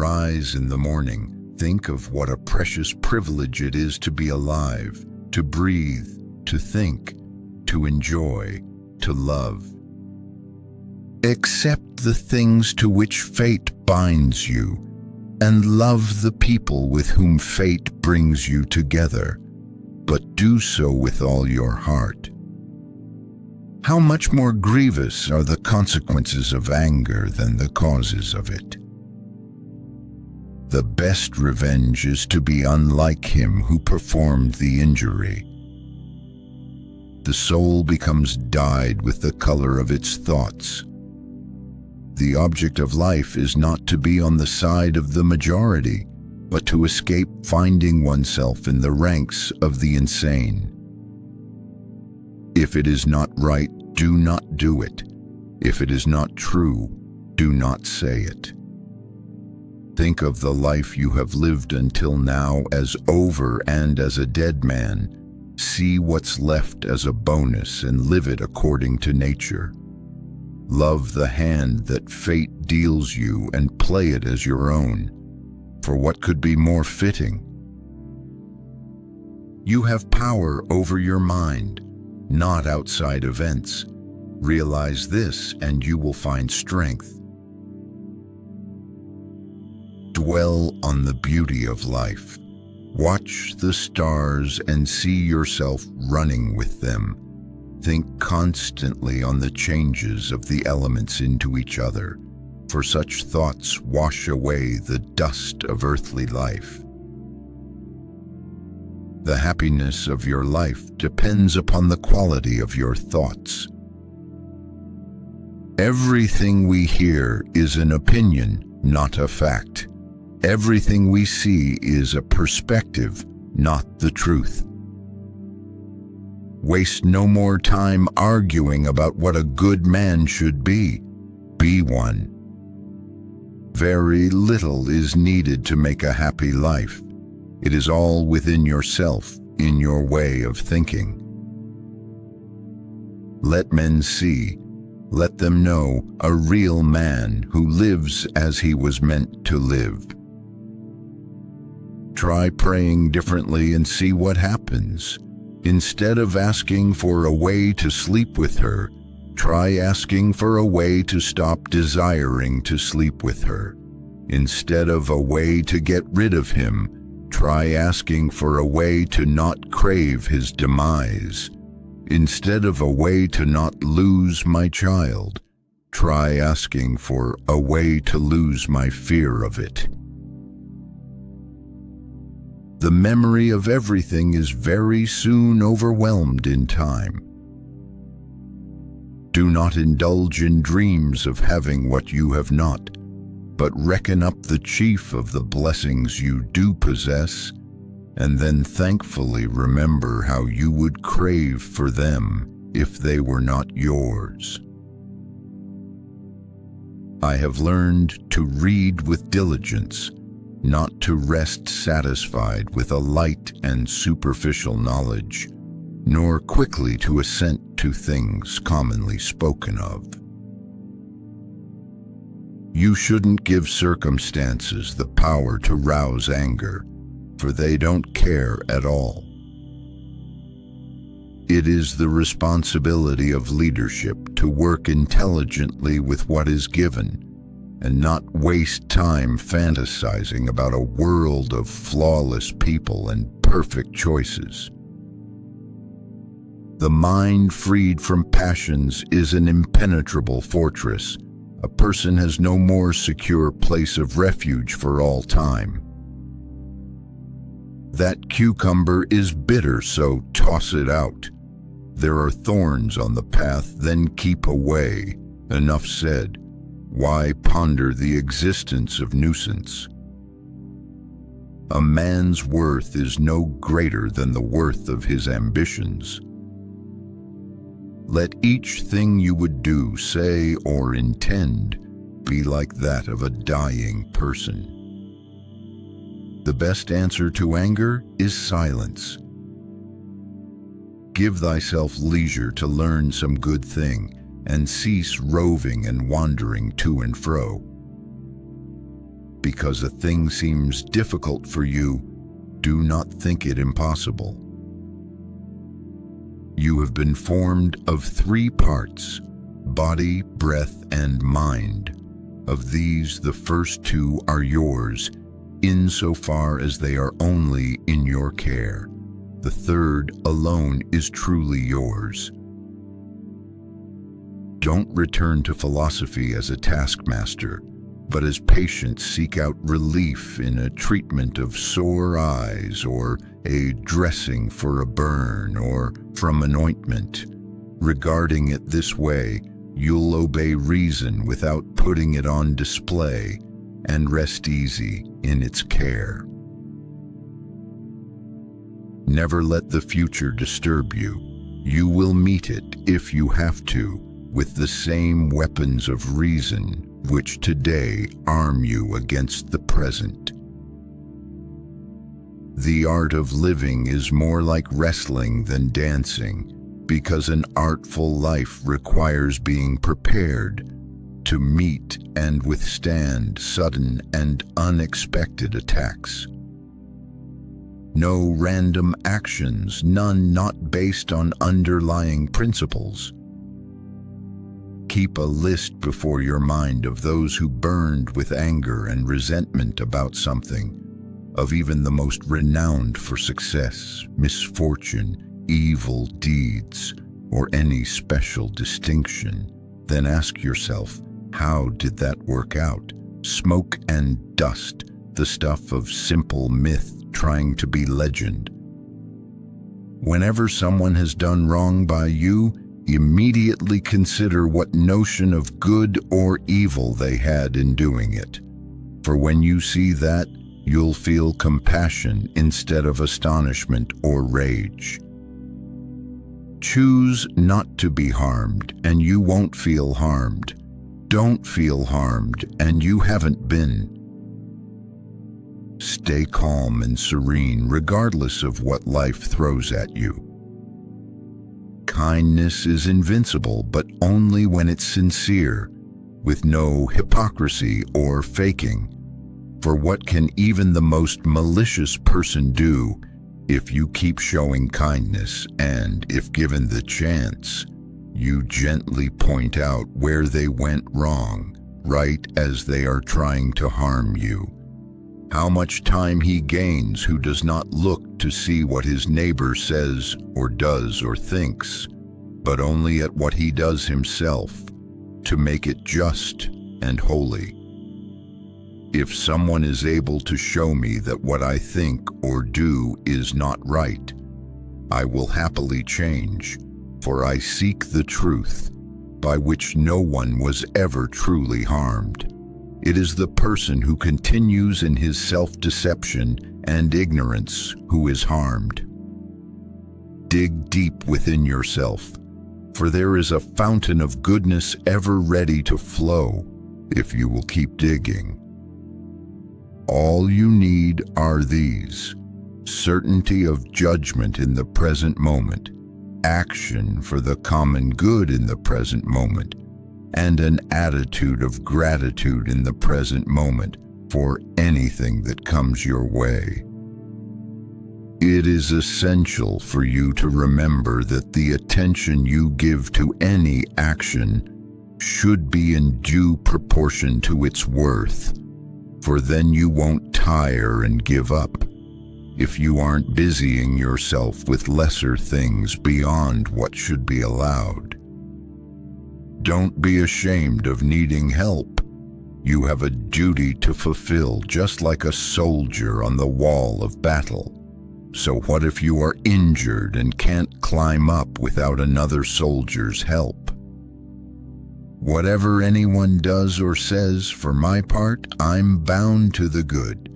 rise in the morning, think of what a precious privilege it is to be alive, to breathe, to think, to enjoy, to love. Accept the things to which fate binds you, and love the people with whom fate brings you together, but do so with all your heart. How much more grievous are the consequences of anger than the causes of it? The best revenge is to be unlike him who performed the injury. The soul becomes dyed with the color of its thoughts. The object of life is not to be on the side of the majority, but to escape finding oneself in the ranks of the insane. If it is not right, do not do it. If it is not true, do not say it. Think of the life you have lived until now as over and as a dead man. See what's left as a bonus and live it according to nature. Love the hand that fate deals you and play it as your own, for what could be more fitting? You have power over your mind, not outside events. Realize this and you will find strength. Dwell on the beauty of life. Watch the stars and see yourself running with them. Think constantly on the changes of the elements into each other, for such thoughts wash away the dust of earthly life. The happiness of your life depends upon the quality of your thoughts. Everything we hear is an opinion, not a fact. Everything we see is a perspective, not the truth. Waste no more time arguing about what a good man should be. Be one. Very little is needed to make a happy life. It is all within yourself, in your way of thinking. Let men see, let them know a real man who lives as he was meant to live. Try praying differently and see what happens. Instead of asking for a way to sleep with her, try asking for a way to stop desiring to sleep with her. Instead of a way to get rid of him, try asking for a way to not crave his demise. Instead of a way to not lose my child, try asking for a way to lose my fear of it. The memory of everything is very soon overwhelmed in time. Do not indulge in dreams of having what you have not, but reckon up the chief of the blessings you do possess, and then thankfully remember how you would crave for them if they were not yours. I have learned to read with diligence, not to rest satisfied with a light and superficial knowledge, nor quickly to assent to things commonly spoken of. You shouldn't give circumstances the power to rouse anger, for they don't care at all. It is the responsibility of leadership to work intelligently with what is given, and not waste time fantasizing about a world of flawless people and perfect choices. The mind freed from passions is an impenetrable fortress. A person has no more secure place of refuge for all time. That cucumber is bitter, so toss it out. There are thorns on the path, then keep away. Enough said. Why ponder the existence of nuisance? A man's worth is no greater than the worth of his ambitions. Let each thing you would do, say, or intend be like that of a dying person. The best answer to anger is silence. Give thyself leisure to learn some good thing, and cease roving and wandering to and fro. because a thing seems difficult for you, do not think it impossible. You have been formed of 3 parts: body, breath, and mind. Of these, the first 2 are yours, insofar as they are only in your care. The third alone is truly yours. Don't return to philosophy as a taskmaster, but as patients seek out relief in a treatment of sore eyes, or a dressing for a burn, or from an ointment. Regarding it this way, you'll obey reason without putting it on display, and rest easy in its care. Never let the future disturb you. You will meet it, if you have to, with the same weapons of reason which today arm you against the present. The art of living is more like wrestling than dancing, because an artful life requires being prepared to meet and withstand sudden and unexpected attacks. No random actions, none not based on underlying principles. Keep a list before your mind of those who burned with anger and resentment about something, of even the most renowned for success, misfortune, evil deeds, or any special distinction. Then ask yourself, how did that work out? Smoke and dust, the stuff of simple myth trying to be legend. Whenever someone has done wrong by you, immediately consider what notion of good or evil they had in doing it. For when you see that, you'll feel compassion instead of astonishment or rage. Choose not to be harmed, and you won't feel harmed. Don't feel harmed, and you haven't been. Stay calm and serene regardless of what life throws at you. Kindness is invincible, but only when it's sincere, with no hypocrisy or faking. For what can even the most malicious person do if you keep showing kindness and, if given the chance, you gently point out where they went wrong, right as they are trying to harm you? How much time he gains who does not look to see what his neighbor says or does or thinks, but only at what he does himself, to make it just and holy. If someone is able to show me that what I think or do is not right, I will happily change, for I seek the truth, by which no one was ever truly harmed. It is the person who continues in his self-deception and ignorance who is harmed. Dig deep within yourself, for there is a fountain of goodness ever ready to flow if you will keep digging. All you need are these: certainty of judgment in the present moment, action for the common good in the present moment, and an attitude of gratitude in the present moment for anything that comes your way. It is essential for you to remember that the attention you give to any action should be in due proportion to its worth, for then you won't tire and give up if you aren't busying yourself with lesser things beyond what should be allowed. Don't be ashamed of needing help. You have a duty to fulfill, just like a soldier on the wall of battle. So what if you are injured and can't climb up without another soldier's help? Whatever anyone does or says, for my part, I'm bound to the good.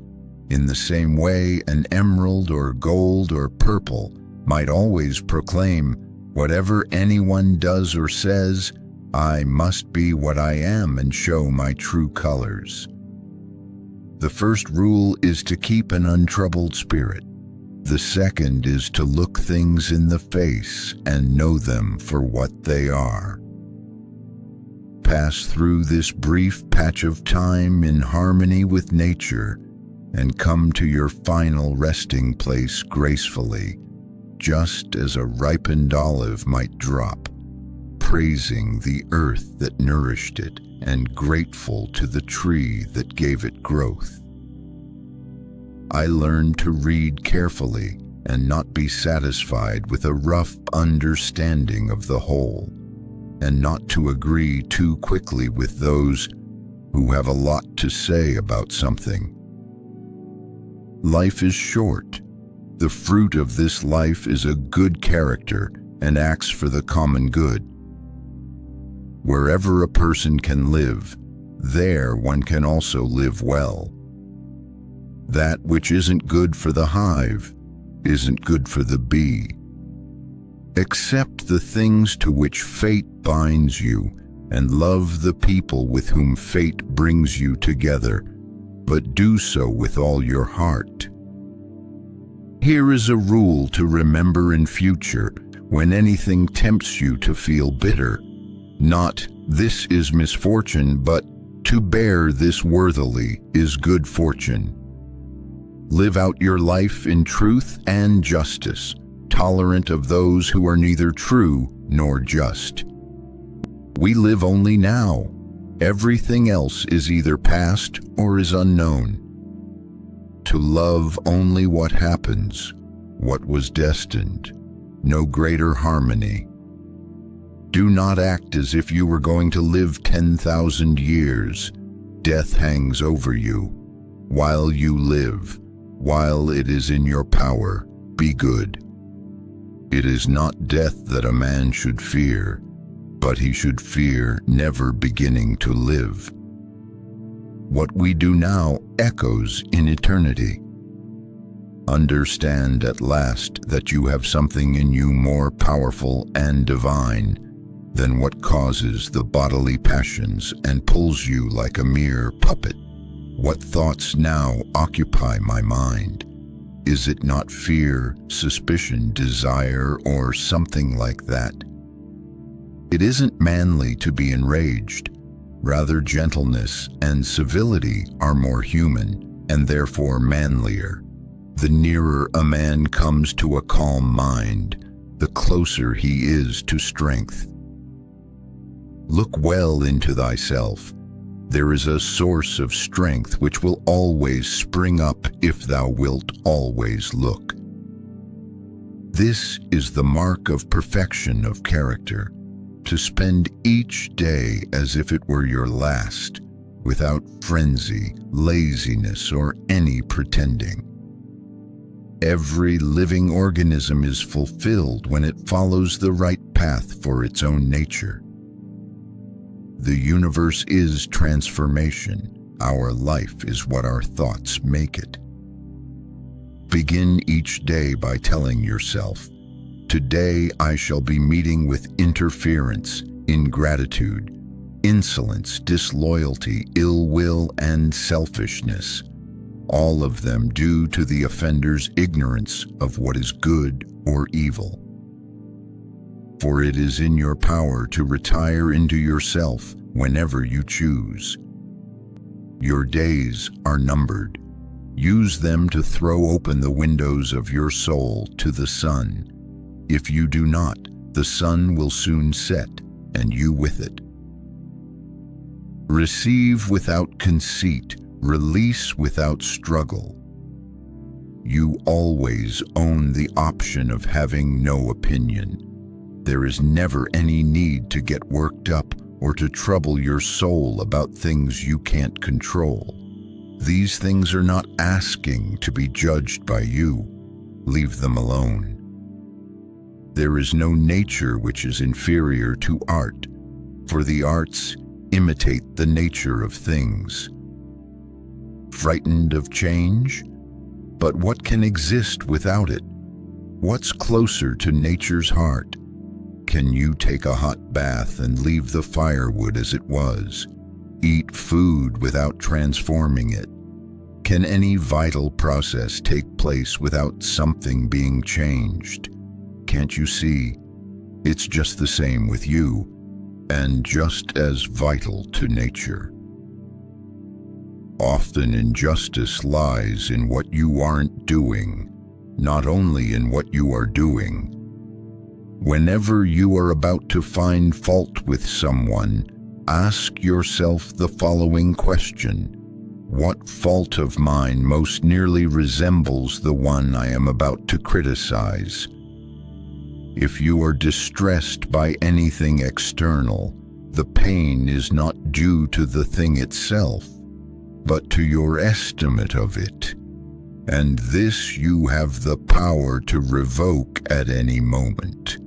In the same way, an emerald or gold or purple might always proclaim, whatever anyone does or says, I must be what I am and show my true colors. The first rule is to keep an untroubled spirit. The second is to look things in the face and know them for what they are. pass through this brief patch of time in harmony with nature and come to your final resting place gracefully, just as a ripened olive might drop, praising the earth that nourished it and grateful to the tree that gave it growth. I learned to read carefully and not be satisfied with a rough understanding of the whole, and not to agree too quickly with those who have a lot to say about something. Life is short. The fruit of this life is a good character and acts for the common good. Wherever a person can live, there one can also live well. That which isn't good for the hive isn't good for the bee. Accept the things to which fate binds you and love the people with whom fate brings you together, but do so with all your heart. Here is a rule to remember in future when anything tempts you to feel bitter. Not, "This is misfortune," but "To bear this worthily is good fortune." Live out your life in truth and justice, tolerant of those who are neither true nor just. We live only now. Everything else is either past or is unknown. To love only what happens, what was destined, no greater harmony. Do not act as if you were going to live 10,000 years. Death hangs over you. While you live, while it is in your power, be good. It is not death that a man should fear, but he should fear never beginning to live. What we do now echoes in eternity. Understand at last that you have something in you more powerful and divine than what causes the bodily passions and pulls you like a mere puppet. What thoughts now occupy my mind? Is it not fear, suspicion, desire, or something like that? It isn't manly to be enraged. Rather, gentleness and civility are more human and therefore manlier. The nearer a man comes to a calm mind, the closer he is to strength. Look well into thyself. There is a source of strength which will always spring up if thou wilt always look. This is the mark of perfection of character, to spend each day as if it were your last, without frenzy, laziness, or any pretending. Every living organism is fulfilled when it follows the right path for its own nature. The universe is transformation. Our life is what our thoughts make it. Begin each day by telling yourself, "Today I shall be meeting with interference, ingratitude, insolence, disloyalty, ill will, and selfishness, all of them due to the offender's ignorance of what is good or evil. For it is in your power to retire into yourself whenever you choose. Your days are numbered. Use them to throw open the windows of your soul to the sun. If you do not, the sun will soon set, and you with it. Receive without conceit, release without struggle. You always own the option of having no opinion. There is never any need to get worked up or to trouble your soul about things you can't control. These things are not asking to be judged by you. Leave them alone. There is no nature which is inferior to art, for the arts imitate the nature of things. Frightened of change? But what can exist without it? What's closer to nature's heart? Can you take a hot bath and leave the firewood as it was? Eat food without transforming it? Can any vital process take place without something being changed? Can't you see? It's just the same with you. and just as vital to nature. Often injustice lies in what you aren't doing, not only in what you are doing. Whenever you are about to find fault with someone, ask yourself the following question: what fault of mine most nearly resembles the one I am about to criticize? If you are distressed by anything external, the pain is not due to the thing itself, but to your estimate of it. And this you have the power to revoke at any moment.